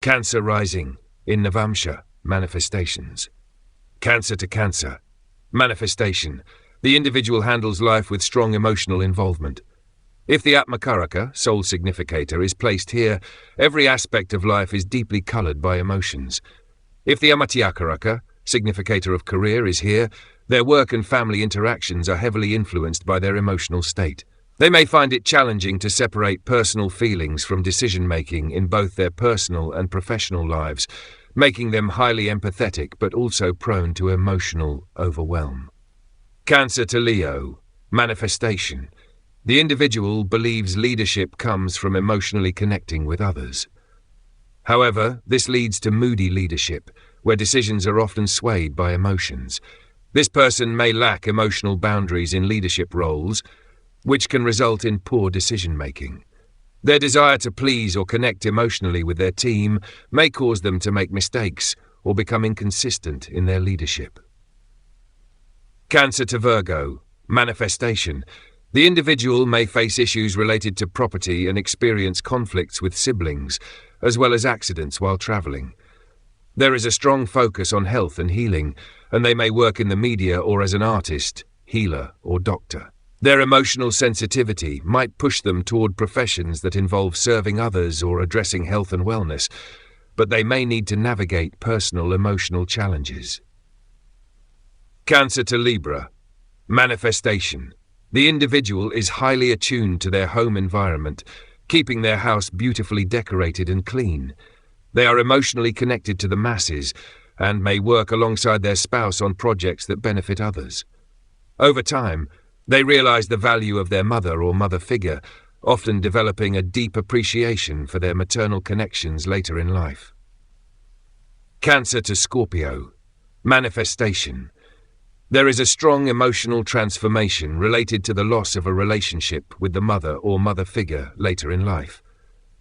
Cancer rising in Navamsha, manifestations. Cancer to Cancer. Manifestation. The individual handles life with strong emotional involvement. If the Atmakaraka, soul significator, is placed here, every aspect of life is deeply coloured by emotions. If the Amatyakaraka, significator of career, is here, their work and family interactions are heavily influenced by their emotional state. They may find it challenging to separate personal feelings from decision-making in both their personal and professional lives, making them highly empathetic but also prone to emotional overwhelm. Cancer to Leo. Manifestation. The individual believes leadership comes from emotionally connecting with others. However, this leads to moody leadership, where decisions are often swayed by emotions. This person may lack emotional boundaries in leadership roles, which can result in poor decision-making. Their desire to please or connect emotionally with their team may cause them to make mistakes or become inconsistent in their leadership. Cancer to Virgo. Manifestation. The individual may face issues related to property and experience conflicts with siblings, as well as accidents while travelling. There is a strong focus on health and healing, and they may work in the media or as an artist, healer, or doctor. Their emotional sensitivity might push them toward professions that involve serving others or addressing health and wellness, but they may need to navigate personal emotional challenges. Cancer to Libra. Manifestation. The individual is highly attuned to their home environment, keeping their house beautifully decorated and clean. They are emotionally connected to the masses and may work alongside their spouse on projects that benefit others. Over time, they realize the value of their mother or mother figure, often developing a deep appreciation for their maternal connections later in life. Cancer to Scorpio. Manifestation. There is a strong emotional transformation related to the loss of a relationship with the mother or mother figure later in life.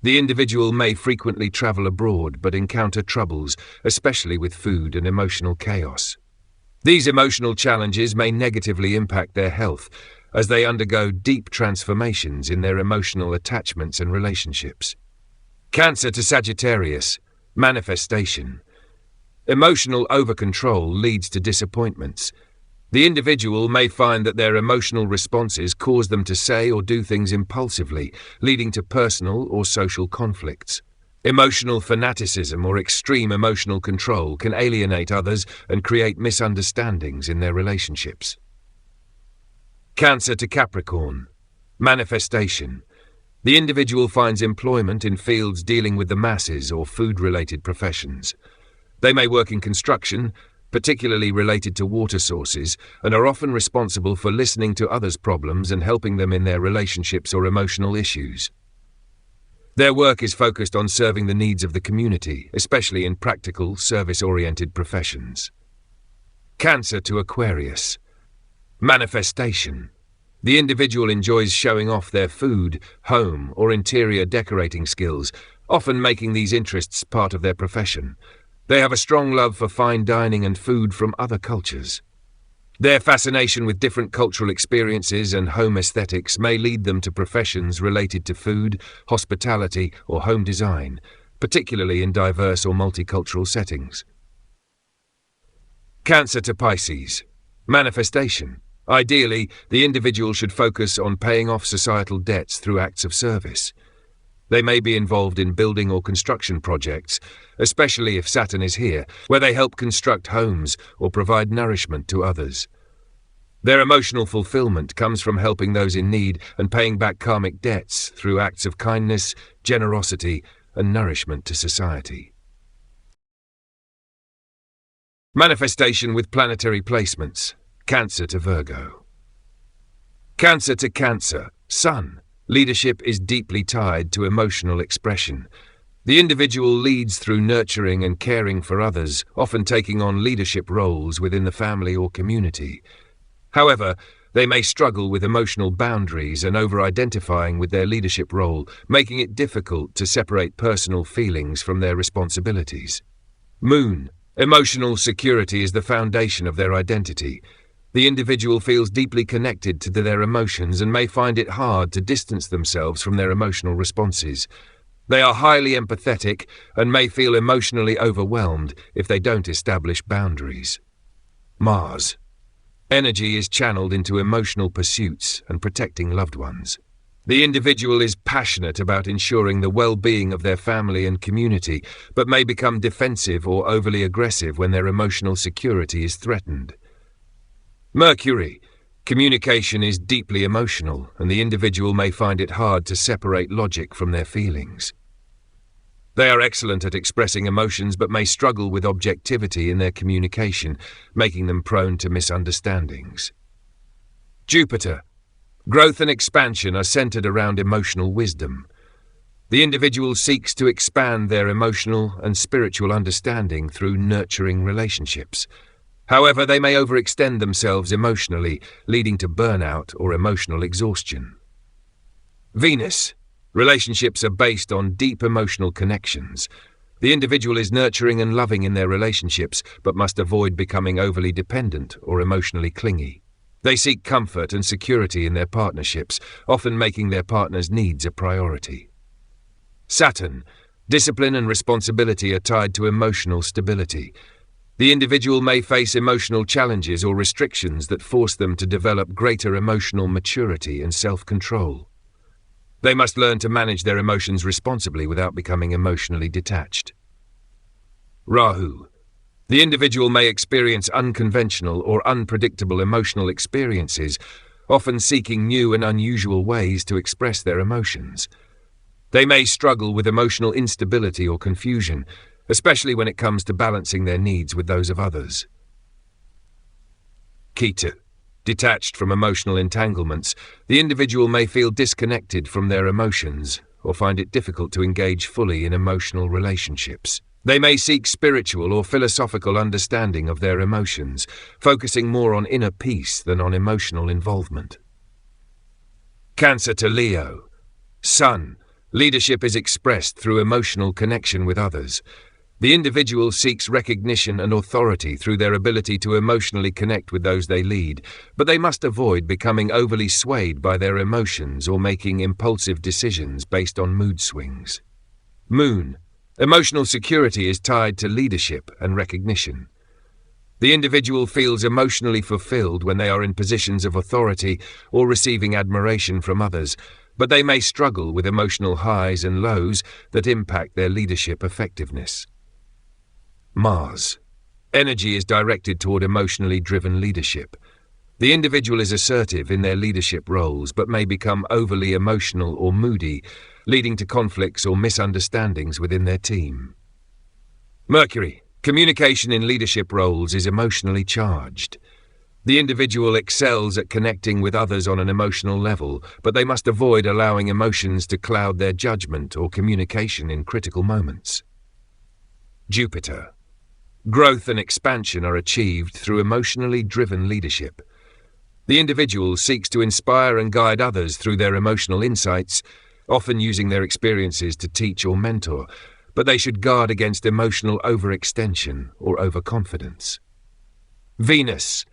The individual may frequently travel abroad but encounter troubles, especially with food and emotional chaos. These emotional challenges may negatively impact their health as they undergo deep transformations in their emotional attachments and relationships. Cancer to Sagittarius. Manifestation. Emotional over-control leads to disappointments. The individual may find that their emotional responses cause them to say or do things impulsively, leading to personal or social conflicts. Emotional fanaticism or extreme emotional control can alienate others and create misunderstandings in their relationships. Cancer to Capricorn. Manifestation. The individual finds employment in fields dealing with the masses or food-related professions. They may work in construction, particularly related to water sources, and are often responsible for listening to others' problems and helping them in their relationships or emotional issues. Their work is focused on serving the needs of the community, especially in practical, service-oriented professions. Cancer to Aquarius. Manifestation. The individual enjoys showing off their food, home, or interior decorating skills, often making these interests part of their profession. They have a strong love for fine dining and food from other cultures. Their fascination with different cultural experiences and home aesthetics may lead them to professions related to food, hospitality, or home design, particularly in diverse or multicultural settings. Cancer to Pisces. Manifestation. Ideally, the individual should focus on paying off societal debts through acts of service. They may be involved in building or construction projects, especially if Saturn is here, where they help construct homes or provide nourishment to others. Their emotional fulfillment comes from helping those in need and paying back karmic debts through acts of kindness, generosity, and nourishment to society. Manifestation with planetary placements. Cancer to Virgo. Cancer to Cancer. Sun. Leadership is deeply tied to emotional expression. The individual leads through nurturing and caring for others, often taking on leadership roles within the family or community. However, they may struggle with emotional boundaries and over-identifying with their leadership role, making it difficult to separate personal feelings from their responsibilities. Moon. Emotional security is the foundation of their identity. The individual feels deeply connected to their emotions and may find it hard to distance themselves from their emotional responses. They are highly empathetic and may feel emotionally overwhelmed if they don't establish boundaries. Mars. Energy is channeled into emotional pursuits and protecting loved ones. The individual is passionate about ensuring the well-being of their family and community, but may become defensive or overly aggressive when their emotional security is threatened. Mercury. Communication is deeply emotional, and the individual may find it hard to separate logic from their feelings. They are excellent at expressing emotions but may struggle with objectivity in their communication, making them prone to misunderstandings. Jupiter. Growth and expansion are centered around emotional wisdom. The individual seeks to expand their emotional and spiritual understanding through nurturing relationships. However, they may overextend themselves emotionally, leading to burnout or emotional exhaustion. Venus. Relationships are based on deep emotional connections. The individual is nurturing and loving in their relationships, but must avoid becoming overly dependent or emotionally clingy. They seek comfort and security in their partnerships, often making their partner's needs a priority. Saturn. Discipline and responsibility are tied to emotional stability. The individual may face emotional challenges or restrictions that force them to develop greater emotional maturity and self-control. They must learn to manage their emotions responsibly without becoming emotionally detached. Rahu. The individual may experience unconventional or unpredictable emotional experiences, often seeking new and unusual ways to express their emotions. They may struggle with emotional instability or confusion, especially when it comes to balancing their needs with those of others. Ketu. Detached from emotional entanglements, the individual may feel disconnected from their emotions or find it difficult to engage fully in emotional relationships. They may seek spiritual or philosophical understanding of their emotions, focusing more on inner peace than on emotional involvement. Cancer to Leo. Sun. Leadership is expressed through emotional connection with others. The individual seeks recognition and authority through their ability to emotionally connect with those they lead, but they must avoid becoming overly swayed by their emotions or making impulsive decisions based on mood swings. Moon. Emotional security is tied to leadership and recognition. The individual feels emotionally fulfilled when they are in positions of authority or receiving admiration from others, but they may struggle with emotional highs and lows that impact their leadership effectiveness. Mars. Energy is directed toward emotionally driven leadership. The individual is assertive in their leadership roles but may become overly emotional or moody, leading to conflicts or misunderstandings within their team. Mercury. Communication in leadership roles is emotionally charged. The individual excels at connecting with others on an emotional level, but they must avoid allowing emotions to cloud their judgment or communication in critical moments. Jupiter. Growth and expansion are achieved through emotionally driven leadership. The individual seeks to inspire and guide others through their emotional insights, often using their experiences to teach or mentor, but they should guard against emotional overextension or overconfidence. Venus.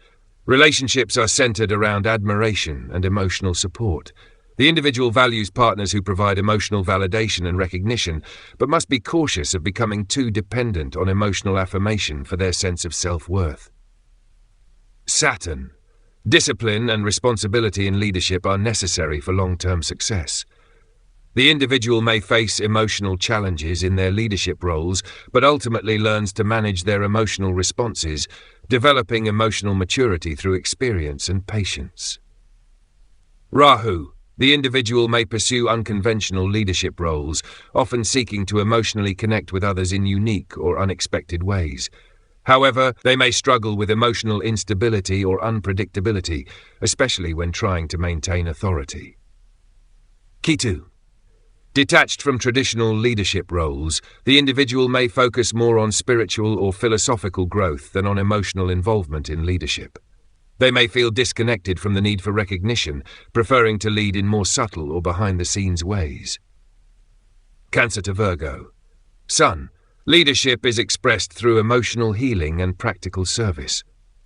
Relationships are centered around admiration and emotional support. The individual values partners who provide emotional validation and recognition, but must be cautious of becoming too dependent on emotional affirmation for their sense of self-worth. Saturn. Discipline and responsibility in leadership are necessary for long-term success. The individual may face emotional challenges in their leadership roles, but ultimately learns to manage their emotional responses, developing emotional maturity through experience and patience. Rahu. The individual may pursue unconventional leadership roles, often seeking to emotionally connect with others in unique or unexpected ways. However, they may struggle with emotional instability or unpredictability, especially when trying to maintain authority. Ketu. Detached from traditional leadership roles, the individual may focus more on spiritual or philosophical growth than on emotional involvement in leadership. They may feel disconnected from the need for recognition, preferring to lead in more subtle or behind-the-scenes ways. Cancer to Virgo. Sun. Leadership is expressed through emotional healing and practical service.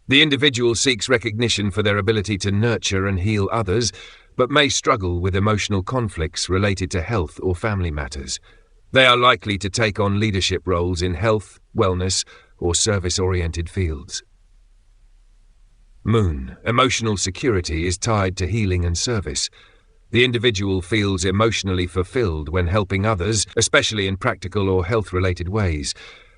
The individual seeks recognition for their ability to nurture and heal others, but may struggle with emotional conflicts related to health or family matters. They are likely to take on leadership roles in health, wellness, or service-oriented fields. Moon, emotional security is tied to healing and service. The individual feels emotionally fulfilled when helping others, especially in practical or health-related ways.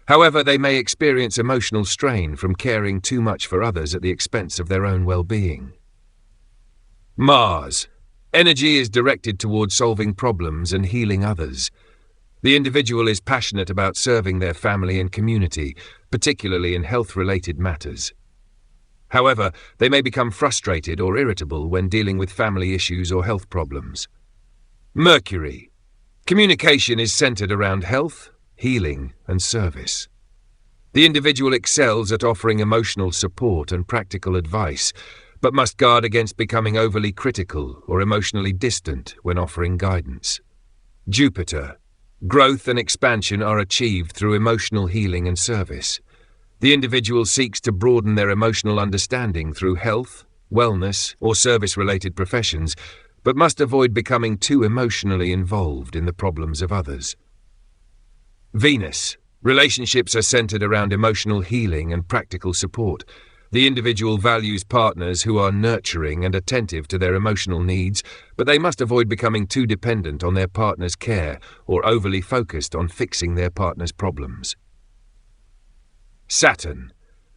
However, they may experience emotional strain from caring too much for others at the expense of their own well-being. Mars, energy is directed towards solving problems and healing others. The individual is passionate about serving their family and community, particularly in health-related matters. However, they may become frustrated or irritable when dealing with family issues or health problems. Mercury, communication is centered around health, healing, and service. The individual excels at offering emotional support and practical advice, but must guard against becoming overly critical or emotionally distant when offering guidance. Jupiter, growth and expansion are achieved through emotional healing and service. The individual seeks to broaden their emotional understanding through health, wellness, or service-related professions, but must avoid becoming too emotionally involved in the problems of others. Venus, relationships are centered around emotional healing and practical support. The individual values partners who are nurturing and attentive to their emotional needs, but they must avoid becoming too dependent on their partner's care or overly focused on fixing their partner's problems. Saturn,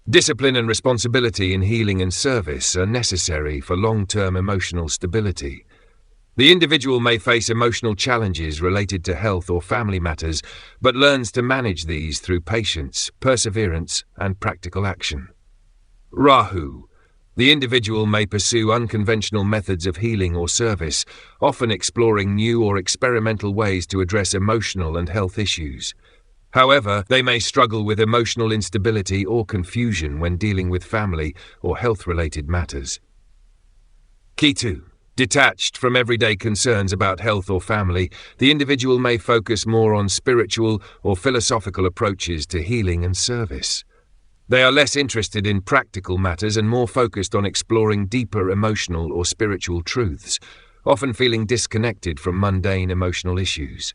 discipline and responsibility in healing and service are necessary for long-term emotional stability. The individual may face emotional challenges related to health or family matters, but learns to manage these through patience, perseverance, and practical action. Rahu, the individual may pursue unconventional methods of healing or service, often exploring new or experimental ways to address emotional and health issues. However, they may struggle with emotional instability or confusion when dealing with family or health-related matters. Ketu, detached from everyday concerns about health or family, the individual may focus more on spiritual or philosophical approaches to healing and service. They are less interested in practical matters and more focused on exploring deeper emotional or spiritual truths, often feeling disconnected from mundane emotional issues.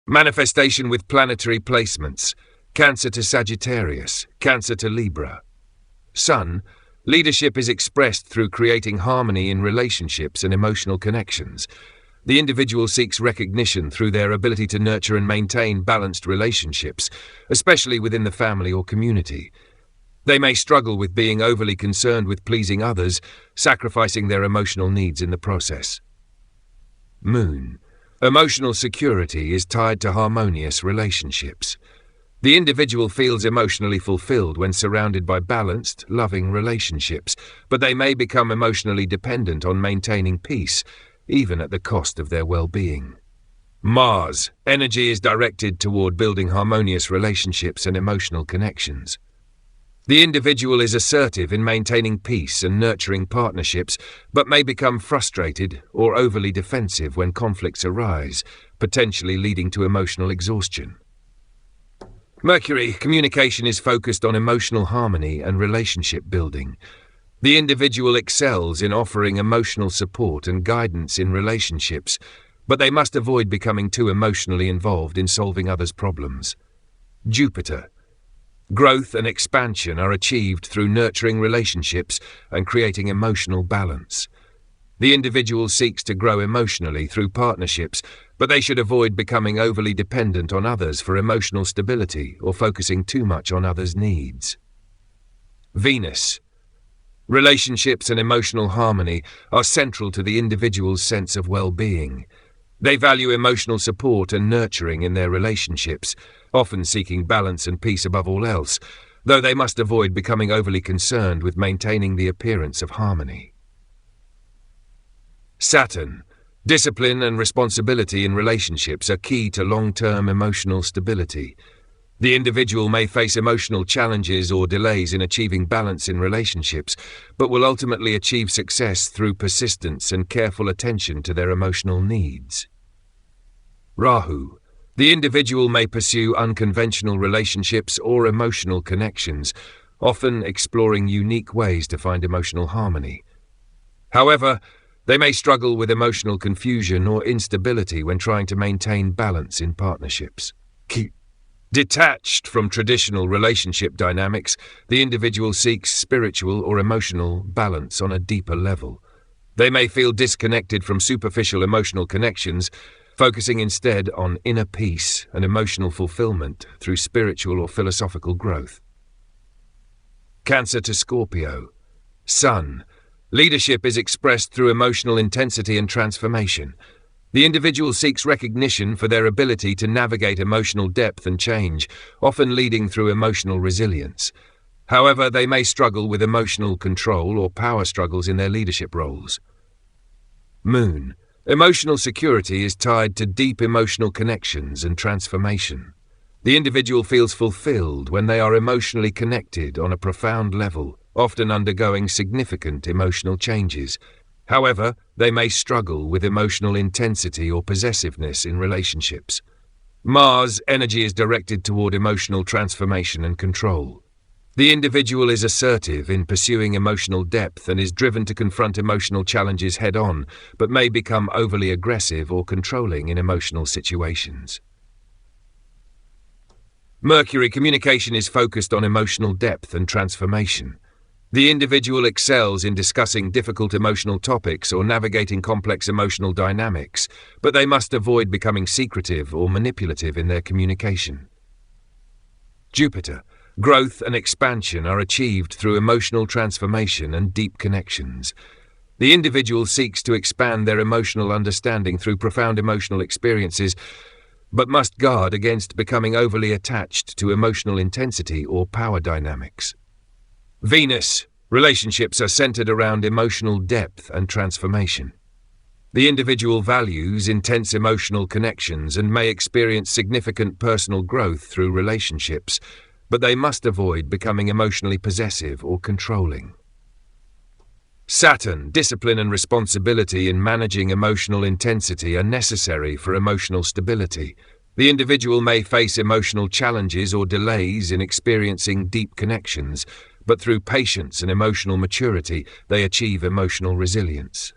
Manifestation with planetary placements: Cancer to Sagittarius, Cancer to Libra. Sun, leadership is expressed through creating harmony in relationships and emotional connections. The individual seeks recognition through their ability to nurture and maintain balanced relationships, especially within the family or community. They may struggle with being overly concerned with pleasing others, sacrificing their emotional needs in the process. Moon, emotional security is tied to harmonious relationships. The individual feels emotionally fulfilled when surrounded by balanced, loving relationships, but they may become emotionally dependent on maintaining peace, even at the cost of their well-being. Mars, energy is directed toward building harmonious relationships and emotional connections. The individual is assertive in maintaining peace and nurturing partnerships, but may become frustrated or overly defensive when conflicts arise, potentially leading to emotional exhaustion. Mercury, communication is focused on emotional harmony and relationship building. The individual excels in offering emotional support and guidance in relationships, but they must avoid becoming too emotionally involved in solving others' problems. Jupiter, growth and expansion are achieved through nurturing relationships and creating emotional balance. The individual seeks to grow emotionally through partnerships, but they should avoid becoming overly dependent on others for emotional stability or focusing too much on others' needs. Venus, relationships and emotional harmony are central to the individual's sense of well-being. They value emotional support and nurturing in their relationships, often seeking balance and peace above all else, though they must avoid becoming overly concerned with maintaining the appearance of harmony. Saturn, discipline and responsibility in relationships are key to long-term emotional stability. The individual may face emotional challenges or delays in achieving balance in relationships, but will ultimately achieve success through persistence and careful attention to their emotional needs. Rahu, the individual may pursue unconventional relationships or emotional connections, often exploring unique ways to find emotional harmony. However, They may struggle with emotional confusion or instability when trying to maintain balance in partnerships. Detached from traditional relationship dynamics, the individual seeks spiritual or emotional balance on a deeper level. They may feel disconnected from superficial emotional connections, focusing instead on inner peace and emotional fulfillment through spiritual or philosophical growth. Cancer to Scorpio. Sun. Leadership is expressed through emotional intensity and transformation. The individual seeks recognition for their ability to navigate emotional depth and change, often leading through emotional resilience. However, they may struggle with emotional control or power struggles in their leadership roles. Moon. Emotional security is tied to deep emotional connections and transformation. The individual feels fulfilled when they are emotionally connected on a profound level, often undergoing significant emotional changes. However, they may struggle with emotional intensity or possessiveness in relationships. Mars' energy is directed toward emotional transformation and control. The individual is assertive in pursuing emotional depth and is driven to confront emotional challenges head-on, but may become overly aggressive or controlling in emotional situations. Mercury. Communication is focused on emotional depth and transformation. The individual excels in discussing difficult emotional topics or navigating complex emotional dynamics, but they must avoid becoming secretive or manipulative in their communication. Jupiter. Growth and expansion are achieved through emotional transformation and deep connections. The individual seeks to expand their emotional understanding through profound emotional experiences, but must guard against becoming overly attached to emotional intensity or power dynamics. Venus. Relationships are centered around emotional depth and transformation. The individual values intense emotional connections and may experience significant personal growth through relationships, but they must avoid becoming emotionally possessive or controlling. Saturn. Discipline and responsibility in managing emotional intensity are necessary for emotional stability. The individual may face emotional challenges or delays in experiencing deep connections, but through patience and emotional maturity, they achieve emotional resilience.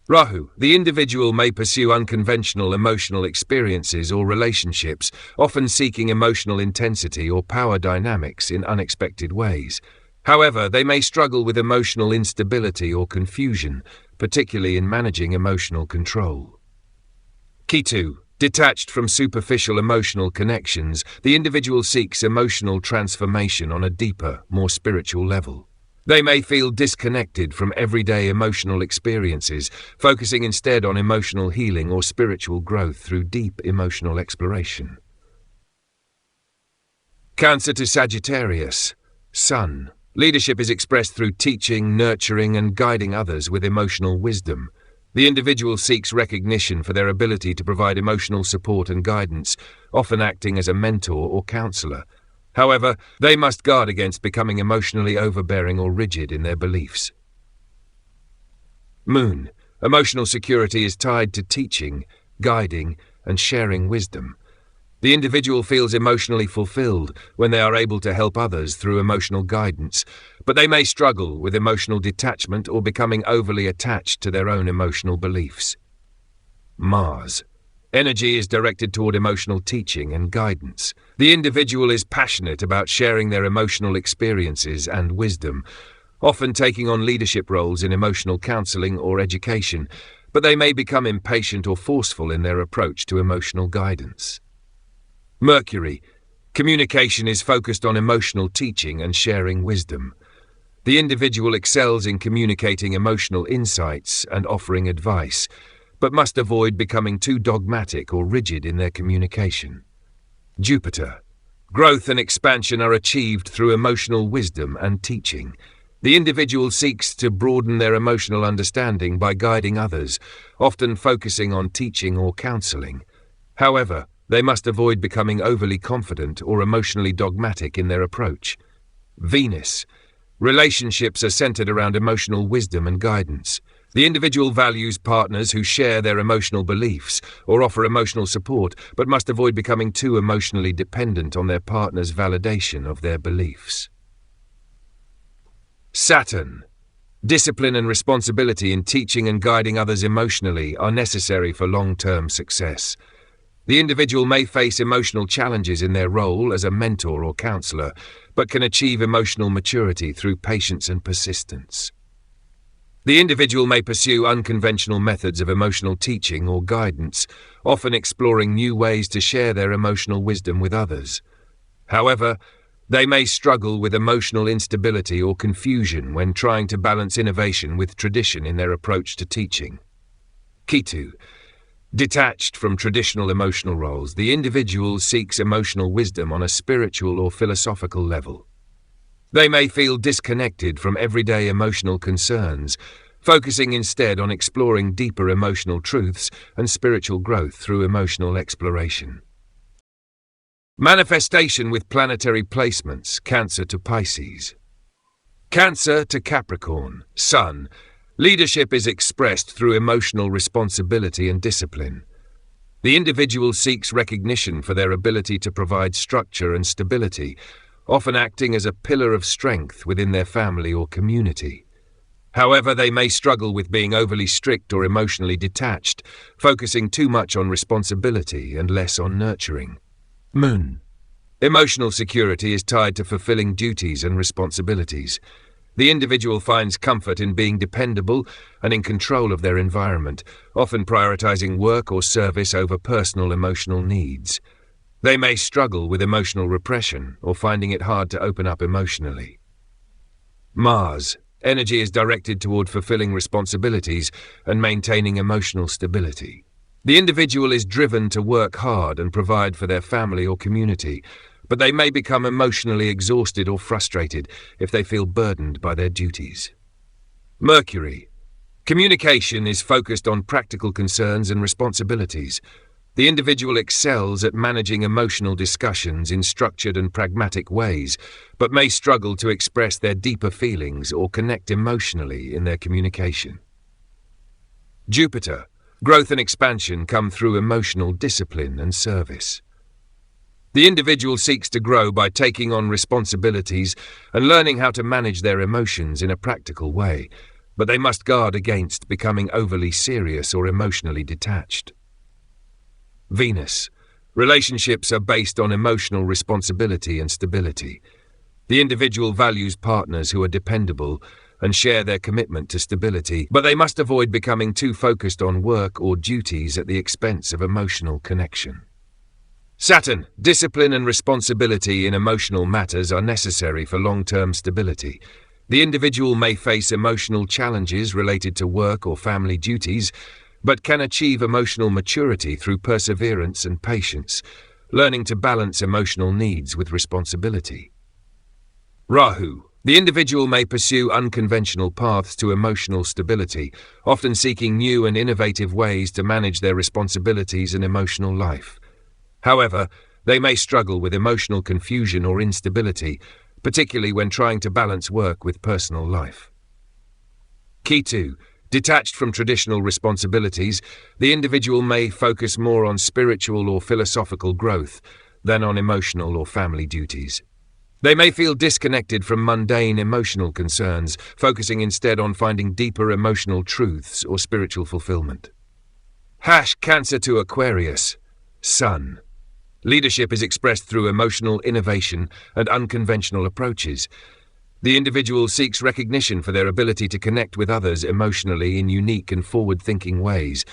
Rahu. The individual may pursue unconventional emotional experiences or relationships, often seeking emotional intensity or power dynamics in unexpected ways. However, they may struggle with emotional instability or confusion, particularly in managing emotional control. Ketu. Detached from superficial emotional connections, the individual seeks emotional transformation on a deeper, more spiritual level. They may feel disconnected from everyday emotional experiences, focusing instead on emotional healing or spiritual growth through deep emotional exploration. Cancer to Sagittarius. Sun. Leadership is expressed through teaching, nurturing, and guiding others with emotional wisdom. The individual seeks recognition for their ability to provide emotional support and guidance, often acting as a mentor or counselor. However, they must guard against becoming emotionally overbearing or rigid in their beliefs. Moon. Emotional security is tied to teaching, guiding, and sharing wisdom. The individual feels emotionally fulfilled when they are able to help others through emotional guidance, but they may struggle with emotional detachment or becoming overly attached to their own emotional beliefs. Mars. Energy is directed toward emotional teaching and guidance. The individual is passionate about sharing their emotional experiences and wisdom, often taking on leadership roles in emotional counselling or education, but they may become impatient or forceful in their approach to emotional guidance. Mercury. Communication is focused on emotional teaching and sharing wisdom. The individual excels in communicating emotional insights and offering advice, but must avoid becoming too dogmatic or rigid in their communication. Jupiter. Growth and expansion are achieved through emotional wisdom and teaching. The individual seeks to broaden their emotional understanding by guiding others, often focusing on teaching or counselling. However, they must avoid becoming overly confident or emotionally dogmatic in their approach. Venus. Relationships are centered around emotional wisdom and guidance. The individual values partners who share their emotional beliefs or offer emotional support, but must avoid becoming too emotionally dependent on their partner's validation of their beliefs. Saturn. Discipline and responsibility in teaching and guiding others emotionally are necessary for long-term success. The individual may face emotional challenges in their role as a mentor or counselor, but can achieve emotional maturity through patience and persistence. The individual may pursue unconventional methods of emotional teaching or guidance, often exploring new ways to share their emotional wisdom with others. However, they may struggle with emotional instability or confusion when trying to balance innovation with tradition in their approach to teaching. Ketu. Detached from traditional emotional roles, the individual seeks emotional wisdom on a spiritual or philosophical level. They may feel disconnected from everyday emotional concerns, focusing instead on exploring deeper emotional truths and spiritual growth through emotional exploration. Manifestation with planetary placements, Cancer to Pisces. Cancer to Capricorn, Sun. Leadership is expressed through emotional responsibility and discipline. The individual seeks recognition for their ability to provide structure and stability, often acting as a pillar of strength within their family or community. However, they may struggle with being overly strict or emotionally detached, focusing too much on responsibility and less on nurturing. Moon. Emotional security is tied to fulfilling duties and responsibilities. The individual finds comfort in being dependable and in control of their environment, often prioritizing work or service over personal emotional needs. They may struggle with emotional repression or finding it hard to open up emotionally. Mars. Energy is directed toward fulfilling responsibilities and maintaining emotional stability. The individual is driven to work hard and provide for their family or community, but they may become emotionally exhausted or frustrated if they feel burdened by their duties. Mercury. Communication is focused on practical concerns and responsibilities. The individual excels at managing emotional discussions in structured and pragmatic ways, but may struggle to express their deeper feelings or connect emotionally in their communication. Jupiter. Growth and expansion come through emotional discipline and service. The individual seeks to grow by taking on responsibilities and learning how to manage their emotions in a practical way, but they must guard against becoming overly serious or emotionally detached. Venus. Relationships are based on emotional responsibility and stability. The individual values partners who are dependable and share their commitment to stability, but they must avoid becoming too focused on work or duties at the expense of emotional connection. Saturn. Discipline and responsibility in emotional matters are necessary for long-term stability. The individual may face emotional challenges related to work or family duties, but can achieve emotional maturity through perseverance and patience, learning to balance emotional needs with responsibility. Rahu. The individual may pursue unconventional paths to emotional stability, often seeking new and innovative ways to manage their responsibilities and emotional life. However, they may struggle with emotional confusion or instability, particularly when trying to balance work with personal life. Ketu. Detached from traditional responsibilities, the individual may focus more on spiritual or philosophical growth than on emotional or family duties. They may feel disconnected from mundane emotional concerns, focusing instead on finding deeper emotional truths or spiritual fulfillment. Cancer to Aquarius, Sun. Leadership is expressed through emotional innovation and unconventional approaches. The individual seeks recognition for their ability to connect with others emotionally in unique and forward-thinking ways,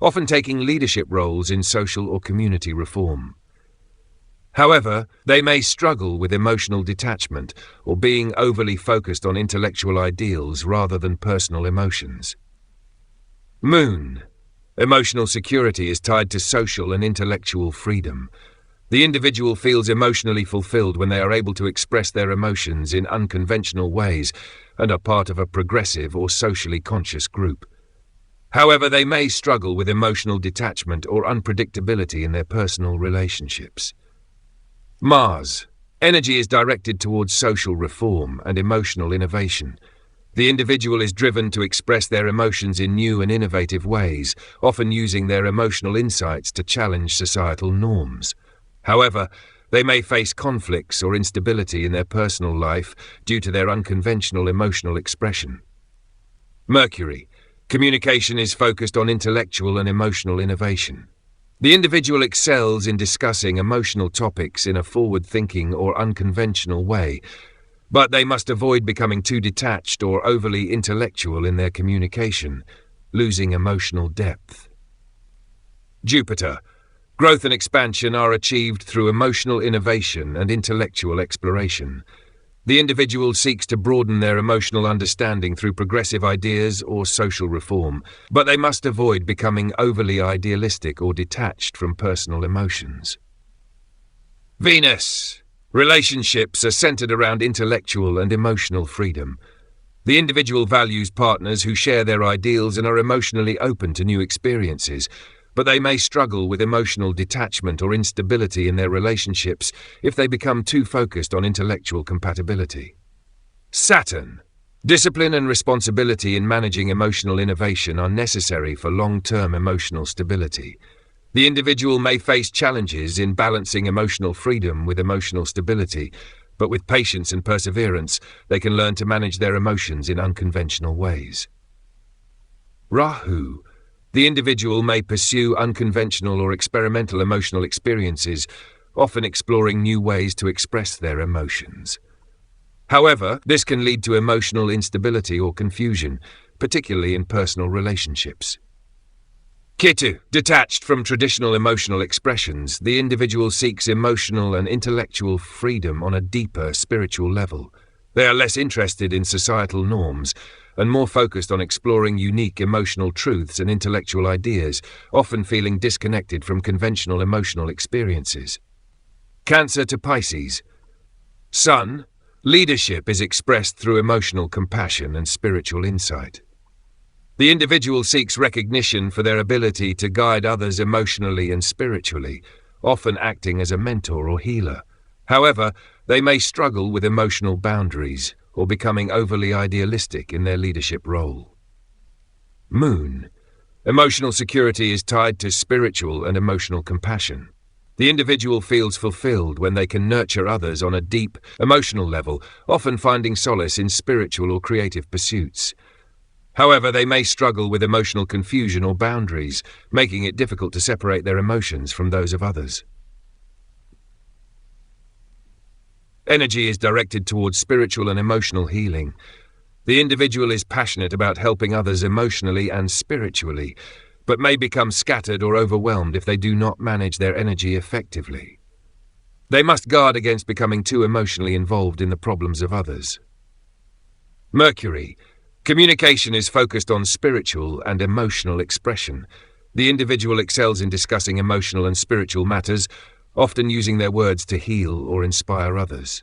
often taking leadership roles in social or community reform. However, they may struggle with emotional detachment or being overly focused on intellectual ideals rather than personal emotions. Moon. Emotional security is tied to social and intellectual freedom. The individual feels emotionally fulfilled when they are able to express their emotions in unconventional ways and are part of a progressive or socially conscious group. However, they may struggle with emotional detachment or unpredictability in their personal relationships. Mars. Energy is directed towards social reform and emotional innovation. The individual is driven to express their emotions in new and innovative ways, often using their emotional insights to challenge societal norms. However, they may face conflicts or instability in their personal life due to their unconventional emotional expression. Mercury. Communication is focused on intellectual and emotional innovation. The individual excels in discussing emotional topics in a forward-thinking or unconventional way, but they must avoid becoming too detached or overly intellectual in their communication, losing emotional depth. Jupiter. Growth and expansion are achieved through emotional innovation and intellectual exploration. The individual seeks to broaden their emotional understanding through progressive ideas or social reform, but they must avoid becoming overly idealistic or detached from personal emotions. Venus. Relationships are centered around intellectual and emotional freedom. The individual values partners who share their ideals and are emotionally open to new experiences, but they may struggle with emotional detachment or instability in their relationships if they become too focused on intellectual compatibility. Saturn. Discipline and responsibility in managing emotional innovation are necessary for long-term emotional stability. The individual may face challenges in balancing emotional freedom with emotional stability, but with patience and perseverance, they can learn to manage their emotions in unconventional ways. Rahu. The individual may pursue unconventional or experimental emotional experiences, often exploring new ways to express their emotions. However, this can lead to emotional instability or confusion, particularly in personal relationships. Ketu. Detached from traditional emotional expressions, the individual seeks emotional and intellectual freedom on a deeper spiritual level. They are less interested in societal norms and more focused on exploring unique emotional truths and intellectual ideas, often feeling disconnected from conventional emotional experiences. Cancer to Pisces. Sun. Leadership is expressed through emotional compassion and spiritual insight. The individual seeks recognition for their ability to guide others emotionally and spiritually, often acting as a mentor or healer. However, they may struggle with emotional boundaries or becoming overly idealistic in their leadership role. Moon. Emotional security is tied to spiritual and emotional compassion. The individual feels fulfilled when they can nurture others on a deep, emotional level, often finding solace in spiritual or creative pursuits. However, they may struggle with emotional confusion or boundaries, making it difficult to separate their emotions from those of others. Energy is directed towards spiritual and emotional healing. The individual is passionate about helping others emotionally and spiritually, but may become scattered or overwhelmed if they do not manage their energy effectively. They must guard against becoming too emotionally involved in the problems of others. Mercury. Communication is focused on spiritual and emotional expression. The individual excels in discussing emotional and spiritual matters, often using their words to heal or inspire others.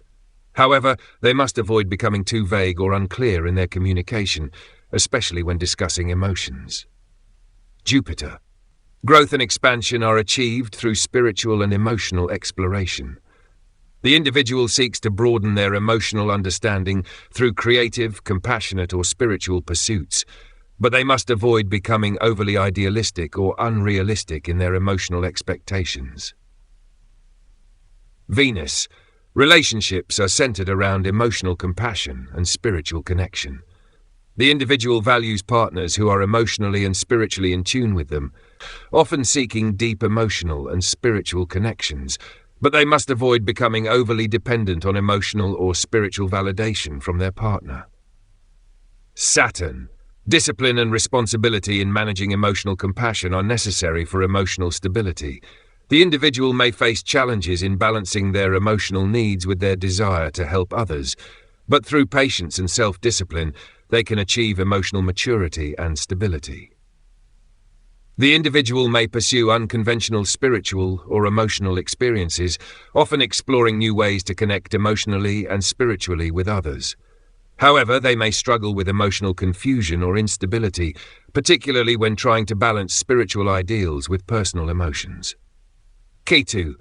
However, they must avoid becoming too vague or unclear in their communication, especially when discussing emotions. Jupiter. Growth and expansion are achieved through spiritual and emotional exploration. The individual seeks to broaden their emotional understanding through creative, compassionate, or spiritual pursuits, but they must avoid becoming overly idealistic or unrealistic in their emotional expectations. Venus. Relationships are centered around emotional compassion and spiritual connection. The individual values partners who are emotionally and spiritually in tune with them, often seeking deep emotional and spiritual connections, but they must avoid becoming overly dependent on emotional or spiritual validation from their partner. Saturn. Discipline and responsibility in managing emotional compassion are necessary for emotional stability. The individual may face challenges in balancing their emotional needs with their desire to help others, but through patience and self-discipline, they can achieve emotional maturity and stability. The individual may pursue unconventional spiritual or emotional experiences, often exploring new ways to connect emotionally and spiritually with others. However, they may struggle with emotional confusion or instability, particularly when trying to balance spiritual ideals with personal emotions. Ketu.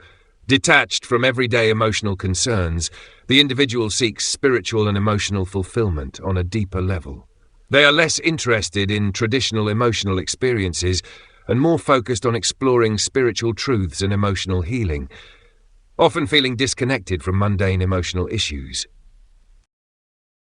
Detached from everyday emotional concerns, the individual seeks spiritual and emotional fulfillment on a deeper level. They are less interested in traditional emotional experiences and more focused on exploring spiritual truths and emotional healing, often feeling disconnected from mundane emotional issues.